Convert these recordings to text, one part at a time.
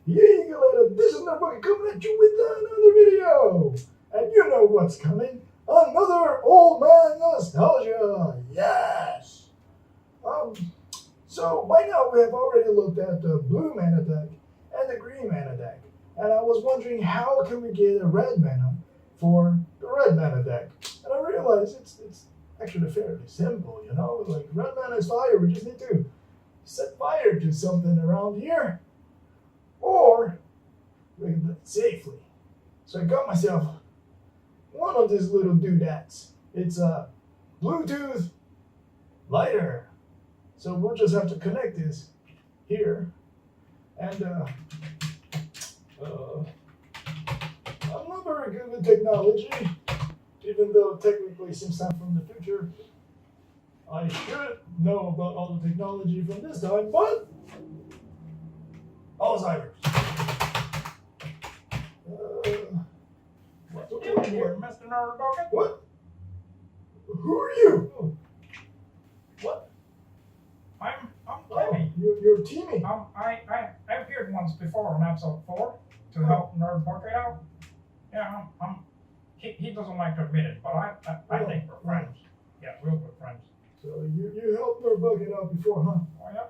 Eagle, this is Notebook coming at you with another video. And you know what's coming. Another old man nostalgia. Yes. So by now we have already looked at the blue mana deck and the green mana deck. And I was wondering how can we get a red mana for the red mana deck. And I realized it's actually fairly simple, you know? Like red mana is fire, we just need to set fire to something around here. Or we can do it safely. So I got myself one of these little doodads. It's a Bluetooth lighter. So we'll just have to connect this here. And I'm not very good with technology, even though technically since I'm from the future, I should know about all the technology from this time, but Alzheimer's. What's doing here, Mr. Nerdbucket? What? Who are you? What? I'm Timmy. You're Timmy. I appeared once before on episode 4 to help Nerdbucket out. Yeah, he doesn't like to admit it, but I think we're friends. Yeah, real good friends. So you helped Nerdbucket out before, huh? Oh yeah.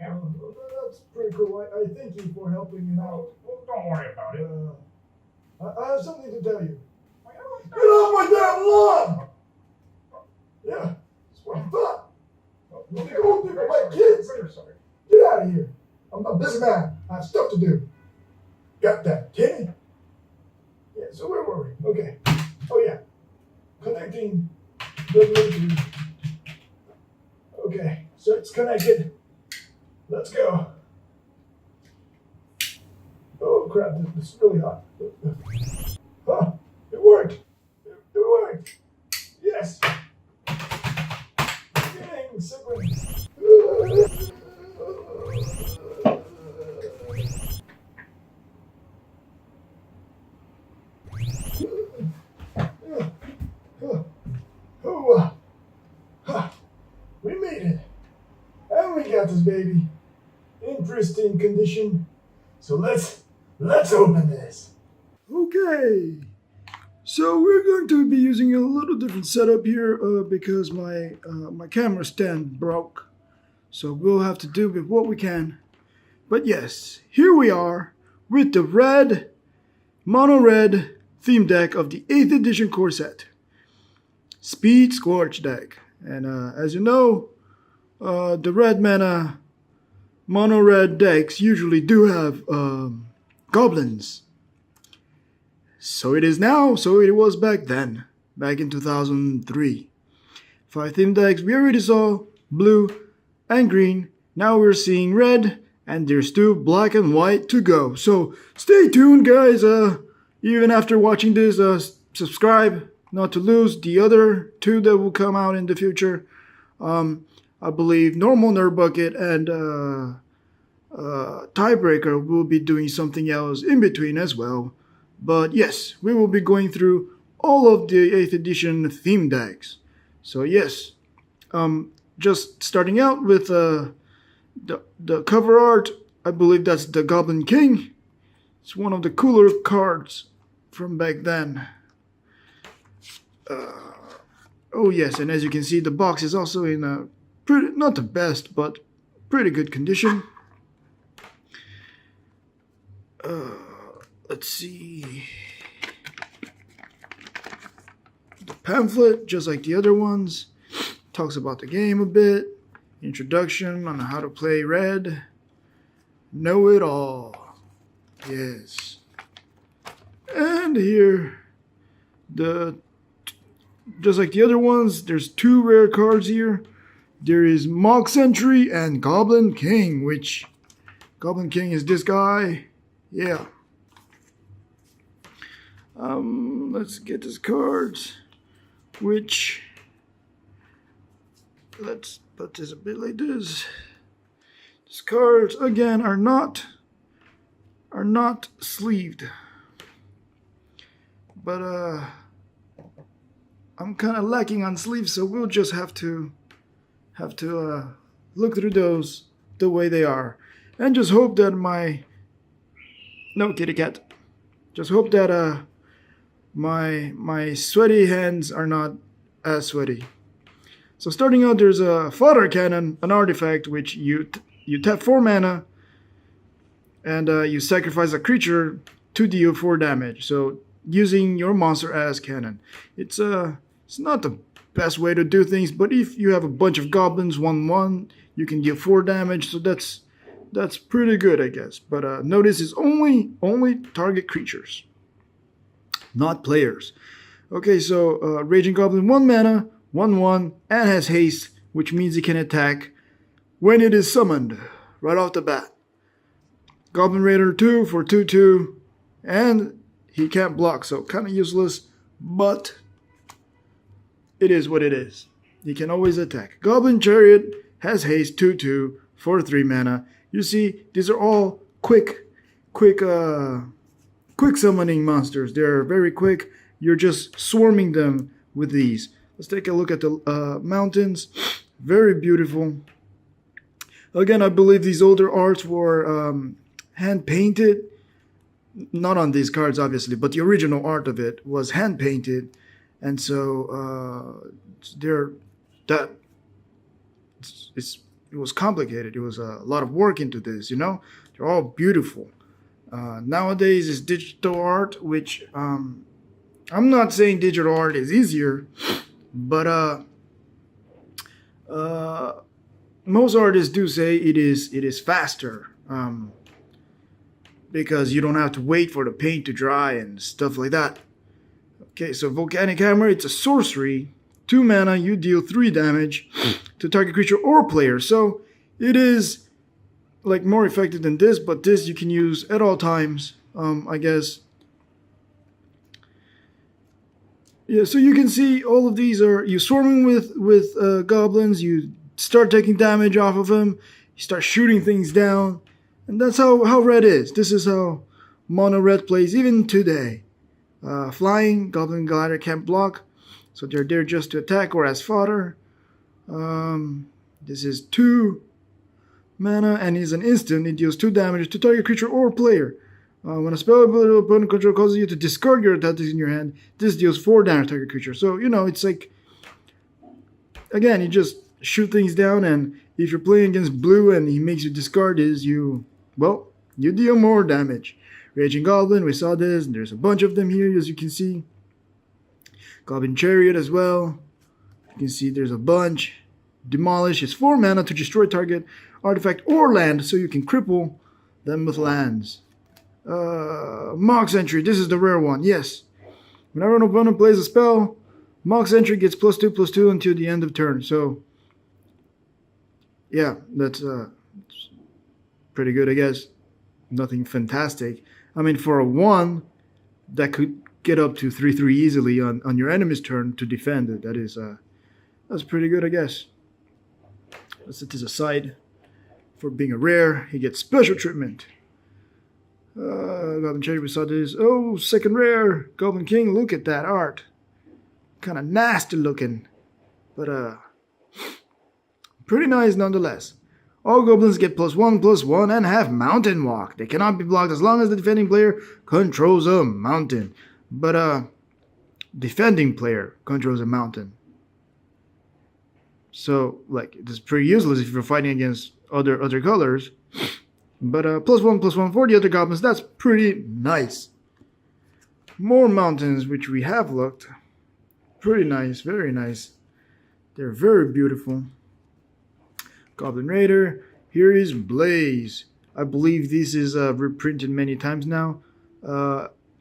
Yeah. Well, that's pretty cool. I thank you for helping him out. Well, don't worry about it. I have something to tell you. Oh, yeah, Get off my damn lawn! Yeah, that's what I thought. You go pick up my kids. Sorry. Get out of here. I'm a busy man. I have stuff to do. Got that, Timmy? Yeah, so where were we? Okay. Oh, yeah. Connecting the Bluetooth. Okay, so it's connected. Let's go. Oh, crap. This is really hot. Huh. It worked. It worked. Yes. Getting sequence. We made it. And we got this baby in pristine condition. So let's open this. Okay. So we're going to be using a little different setup here because my camera stand broke. So we'll have to do with what we can. But yes, here we are with the red, mono red theme deck of the 8th edition core set. Speed Scorch Deck. And as you know, the red mana mono red decks usually do have goblins. So it is now, so it was back then, back in 2003. 5 theme decks, we already saw blue and green. Now we're seeing red, and there's 2 black and white to go. So stay tuned, guys. Even after watching this, subscribe not to lose the other 2 that will come out in the future. I believe Normal Nerdbucket and Tiebreaker will be doing something else in between as well. But yes, we will be going through all of the 8th edition theme decks. So yes, just starting out with the cover art. I believe that's the Goblin King. It's one of the cooler cards from back then. Oh yes, and as you can see, the box is also in a pretty, not the best, but pretty good condition. Let's see. The pamphlet, just like the other ones, talks about the game a bit. Introduction on how to play red. Know it all. Yes. And here, just like the other ones, there's 2 rare cards here. There is Mock Sentry and Goblin King, which Goblin King is this guy. Yeah. Let's get his cards, which, let's put this a bit like this. These cards, again, are not sleeved. But, I'm kind of lacking on sleeves, so we'll just have to look through those the way they are, and just hope that my No, kitty cat. Just hope that my sweaty hands are not as sweaty. So starting out, there's a fodder cannon, an artifact which you tap 4 mana and you sacrifice a creature to deal 4 damage. So using your monster as cannon. It's not the best way to do things, but if you have a bunch of goblins 1/1, you can deal 4 damage. So that's pretty good, I guess. But notice it's only target creatures, not players. Okay, so Raging Goblin 1 mana, 1/1, and has haste, which means it can attack when it is summoned, right off the bat. Goblin Raider 2 for 2/2, and he can't block, so kind of useless, but it is what it is. He can always attack. Goblin Chariot has haste 2/2 for 3 mana. You see, these are all quick summoning monsters. They're very quick. You're just swarming them with these. Let's take a look at the mountains. Very beautiful. Again, I believe these older arts were hand painted. Not on these cards, obviously, but the original art of it was hand painted, and so it was complicated. It was a lot of work into this. They're all beautiful. Nowadays, it's digital art, which I'm not saying digital art is easier, but most artists do say it is faster. Because you don't have to wait for the paint to dry and stuff like that. Okay, so Volcanic Hammer, it's a sorcery. 2 mana, you deal 3 damage to target creature or player. So it is like more effective than this, but this you can use at all times, I guess. Yeah, so you can see all of these are, you swarming with goblins, you start taking damage off of them, you start shooting things down. And that's how red is. This is how mono red plays even today. Flying, Goblin Glider can't block, so they're there just to attack or as fodder. This is 2 mana and is an instant. It deals 2 damage to target creature or player. When a spell ability opponent control causes you to discard your attacks in your hand, this deals 4 damage to target creature. So, it's like, again, you just shoot things down, and if you're playing against blue and he makes you discard this, you deal more damage. Raging Goblin, we saw this, and there's a bunch of them here, as you can see. Goblin Chariot as well. You can see there's a bunch. Demolish is 4 mana to destroy target artifact or land, so you can cripple them with lands. Mox Entry, this is the rare one, yes. Whenever an opponent plays a spell, Mox Entry gets +2/+2 until the end of turn. So, yeah, that's pretty good, I guess. Nothing fantastic. I mean, for a 1, that could get up to 3/3 easily on your enemy's turn to defend it. That's pretty good, I guess. Let's set this aside. For being a rare, he gets special treatment. Goblin Cherry, we saw this. Oh, second rare. Goblin King, look at that art. Kind of nasty looking. But, pretty nice nonetheless. All goblins get +1/+1 and have mountain walk. They cannot be blocked as long as the defending player controls a mountain. But defending player controls a mountain. So like it's pretty useless if you're fighting against other colors. But +1/+1 for the other goblins, that's pretty nice. More mountains, which we have looked. Pretty nice, very nice. They're very beautiful. Goblin Raider. Here is Blaze. I believe this is reprinted many times now.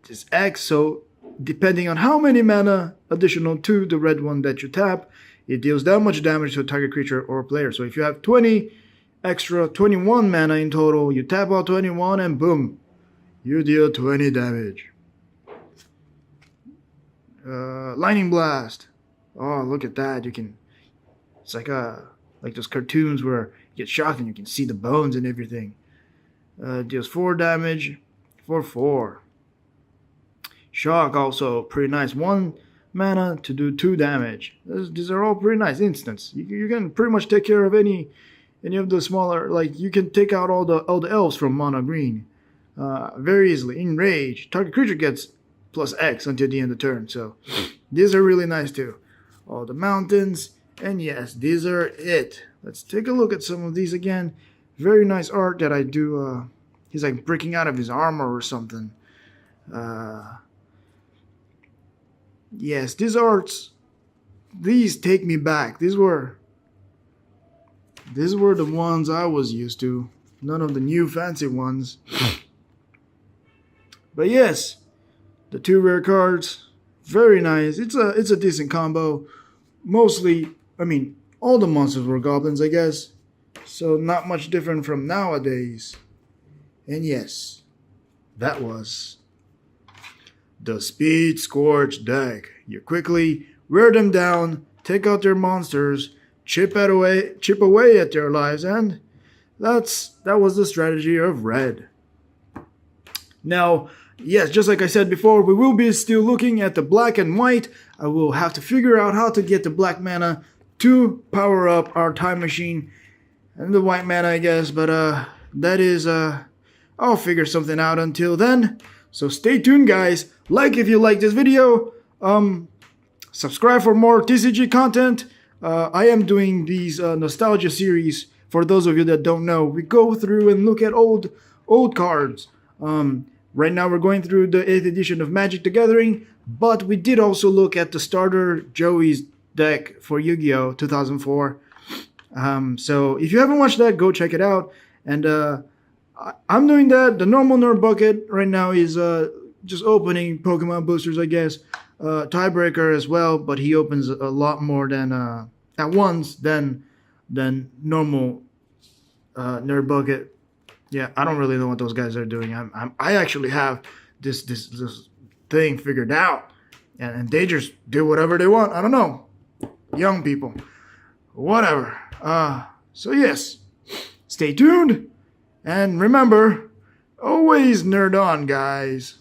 This X, so depending on how many mana additional to the red one that you tap, it deals that much damage to a target creature or player. So if you have 20 extra, 21 mana in total, you tap out 21 and boom, you deal 20 damage. Lightning Blast. Oh, look at that. It's like those cartoons where you get shocked and you can see the bones and everything. Deals 4 damage for 4. Shock also pretty nice. 1 mana to do 2 damage. These are all pretty nice instants. You can pretty much take care of any of the smaller, like you can take out all the elves from mono green. very easily. In Rage, target creature gets plus X until the end of the turn. So these are really nice too. All the mountains, and yes, these are it. Let's take a look at some of these again. Very nice art that I do. He's like breaking out of his armor or something. Yes, these arts, these take me back. These were the ones I was used to. None of the new fancy ones. But yes, the 2 rare cards, very nice. It's a decent combo. Mostly, I mean, all the monsters were goblins, I guess. So not much different from nowadays. And yes, that was the Speed Scorch Deck. You quickly wear them down, take out their monsters, chip away at their lives, and that was the strategy of Red. Now, yes, just like I said before, we will be still looking at the black and white. I will have to figure out how to get the black mana to power up our time machine, and the white mana, I guess, but that is I'll figure something out until then. So stay tuned, guys. Like if you like this video. Subscribe for more TCG content. I am doing these nostalgia series. For those of you that don't know, we go through and look at old cards. Right now we're going through the 8th edition of Magic the Gathering, but we did also look at the starter Joey's deck for Yu-Gi-Oh! 2004. So if you haven't watched that, go check it out. And I'm doing that. The normal nerd bucket right now is just opening Pokemon boosters, I guess. Tiebreaker as well, but he opens a lot more than at once than normal nerd bucket. Yeah, I don't really know what those guys are doing. I actually have this thing figured out, and they just do whatever they want. I don't know, young people, whatever. So yes, stay tuned. And remember, always nerd on, guys.